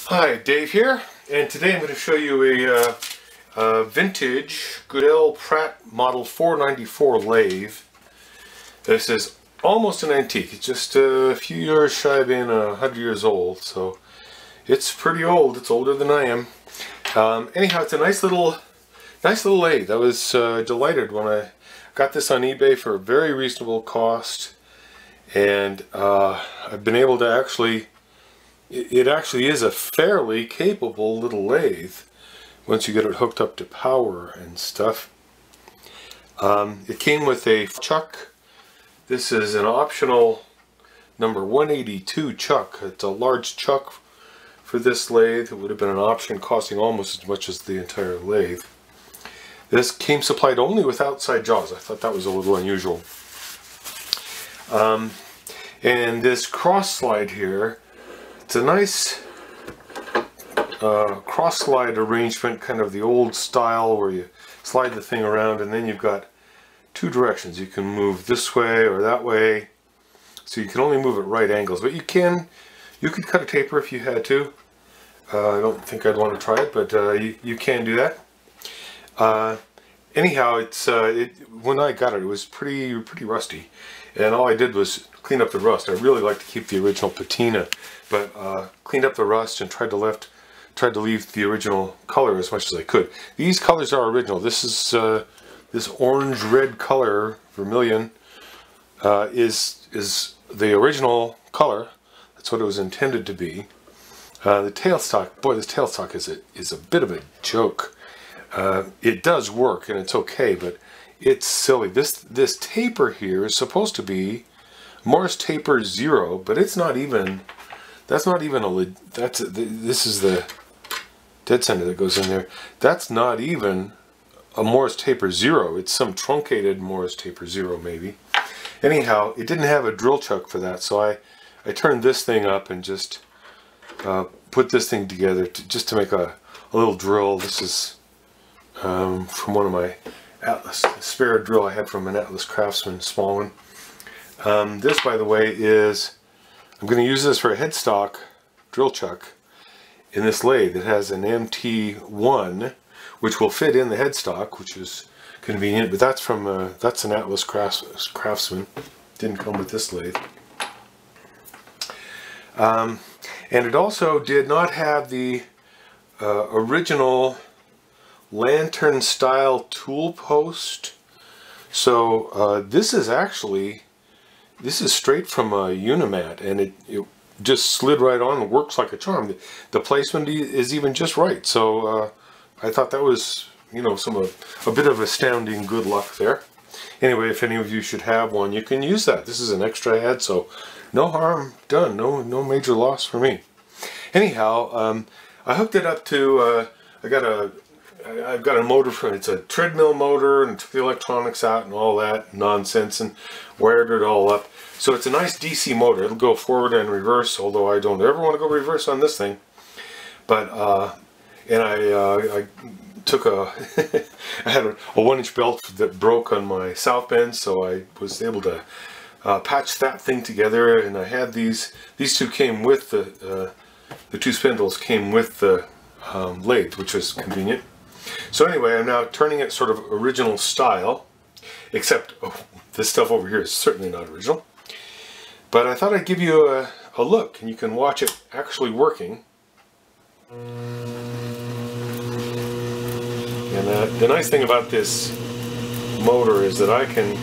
Hi, Dave here, and today I'm going to show you a vintage Goodell Pratt Model 494 lathe. This is almost an antique. It's just a few years shy of being 100 years old, so it's pretty old. It's older than I am. Anyhow, it's a nice little lathe. I was delighted when I got this on eBay for a very reasonable cost, and I've been able to actually. It actually is a fairly capable little lathe once you get it hooked up to power and stuff. It came with a chuck. This is an optional number 182 chuck. It's a large chuck for this lathe. It would have been an option costing almost as much as the entire lathe. This came supplied only with outside jaws. I thought that was a little unusual. And this cross slide here, it's a nice cross slide arrangement, kind of the old style where you slide the thing around and then you've got two directions. You can move this way or that way, so you can only move at right angles, but you could cut a taper if you had to. I don't think I'd want to try it, but you can do that. Anyhow, when I got it, it was pretty rusty, and all I did was clean up the rust. I really like to keep the original patina, but cleaned up the rust and tried to leave the original color as much as I could. These colors are original. This is this orange-red color, vermilion, is the original color. That's what it was intended to be. The tailstock, boy, this tailstock is a bit of a joke. It does work and it's okay, but it's silly. This taper here is supposed to be Morse taper 0, but it's not even. That's not even a. This is the dead center that goes in there. That's not even a Morse taper 0. It's some truncated Morse taper 0 maybe. Anyhow, it didn't have a drill chuck for that, so I turned this thing up and just put this thing together just to make a little drill. This is from one of my Atlas, a spare drill I had from an Atlas Craftsman, small one. This, by the way, is, I'm going to use this for a headstock drill chuck in this lathe. It has an MT1, which will fit in the headstock, which is convenient, but that's from that's an Atlas Craftsman. Didn't come with this lathe. And it also did not have the original lantern style tool post. So this is straight from a Unimat, and it just slid right on and works like a charm. The placement is even just right. So I thought that was, you know, a bit of astounding good luck there. Anyway, if any of you should have one, you can use that. This is an extra I had, so no harm done. No major loss for me. Anyhow, I hooked it up to I've got a motor for it's a treadmill motor, and took the electronics out and all that nonsense and wired it all up. So it's a nice DC motor. It'll go forward and reverse, although I don't ever want to go reverse on this thing. But and I took I had a 1-inch belt that broke on my south bend, so I was able to patch that thing together. And I had these two came with the two spindles came with the lathe, which was convenient. So anyway, I'm now turning it sort of original style, except this stuff over here is certainly not original. But I thought I'd give you a look, and you can watch it actually working. And the nice thing about this motor is that I can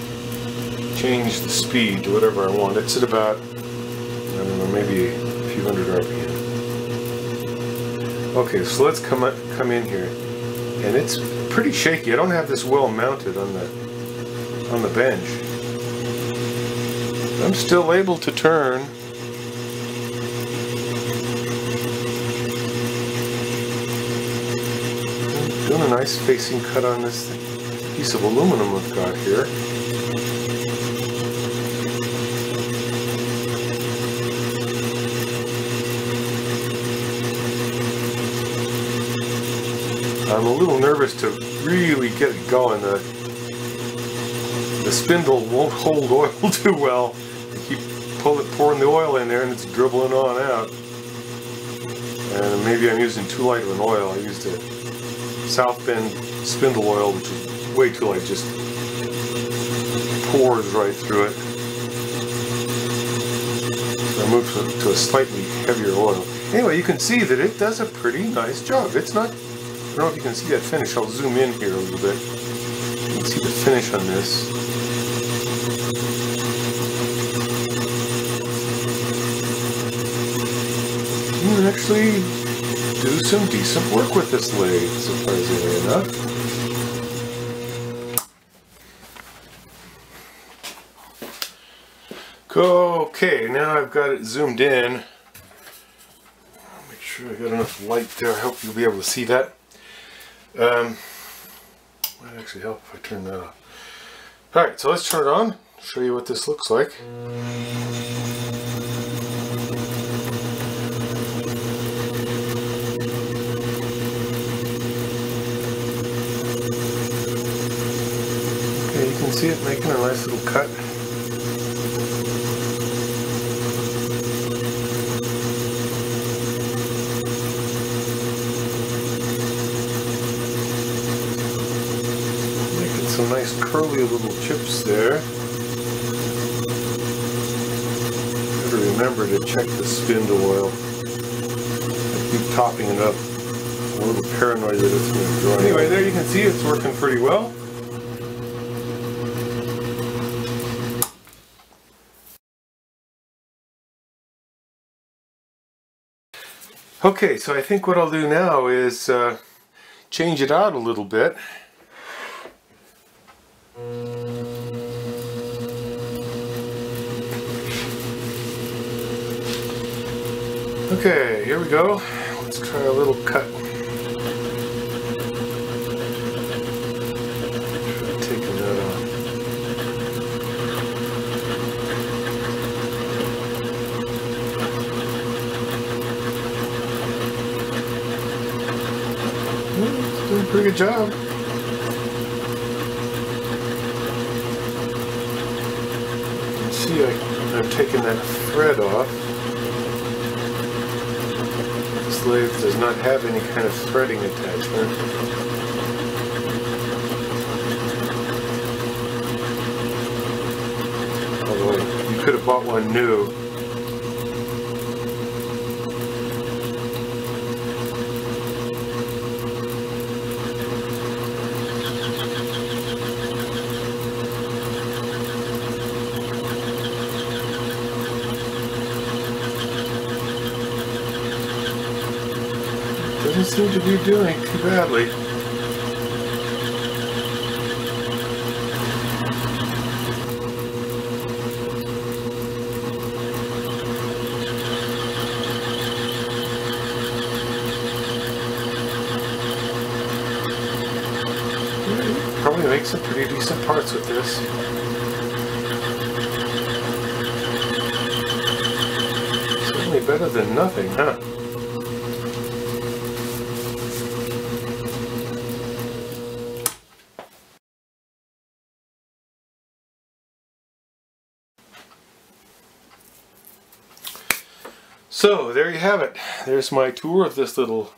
change the speed to whatever I want. It's at about, I don't know, maybe a few hundred RPM. Okay, so let's come in here. And it's pretty shaky. I don't have this well mounted on the bench. I'm still able to turn. I'm doing a nice facing cut on this piece of aluminum I've got here. I'm a little nervous to really get it going. The spindle won't hold oil too well. You keep pouring the oil in there and it's dribbling on out. And maybe I'm using too light of an oil. I used a South Bend spindle oil, which is way too light, just pours right through it. So I moved to a slightly heavier oil. Anyway, you can see that it does a pretty nice job. It's not, I don't know if you can see that finish. I'll zoom in here a little bit. You can see the finish on this. You can actually do some decent work with this lathe, surprisingly enough. Okay, now I've got it zoomed in. Make sure I got enough light there. I hope you'll be able to see that. Might actually help if I turn that off. Alright, so let's turn it on. Show you what this looks like. Okay, you can see it making a nice little cut. Some nice curly little chips there. Better remember to check the spindle oil. I keep topping it up. I'm a little paranoid that it's going to dry. Anyway, there you can see it's working pretty well. Okay, so I think what I'll do now is change it out a little bit. Okay, here we go. Let's try a little cut. Taking that off. It's doing a pretty good job. You can see I'm taking that thread off. This lathe does not have any kind of threading attachment. Although you could have bought one new. Doesn't seem to be doing too badly. Probably make some pretty decent parts with this. Certainly better than nothing, huh? So there you have it. There's my tour of this little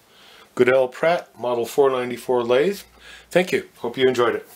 Goodell Pratt Model 494 lathe. Thank you. Hope you enjoyed it.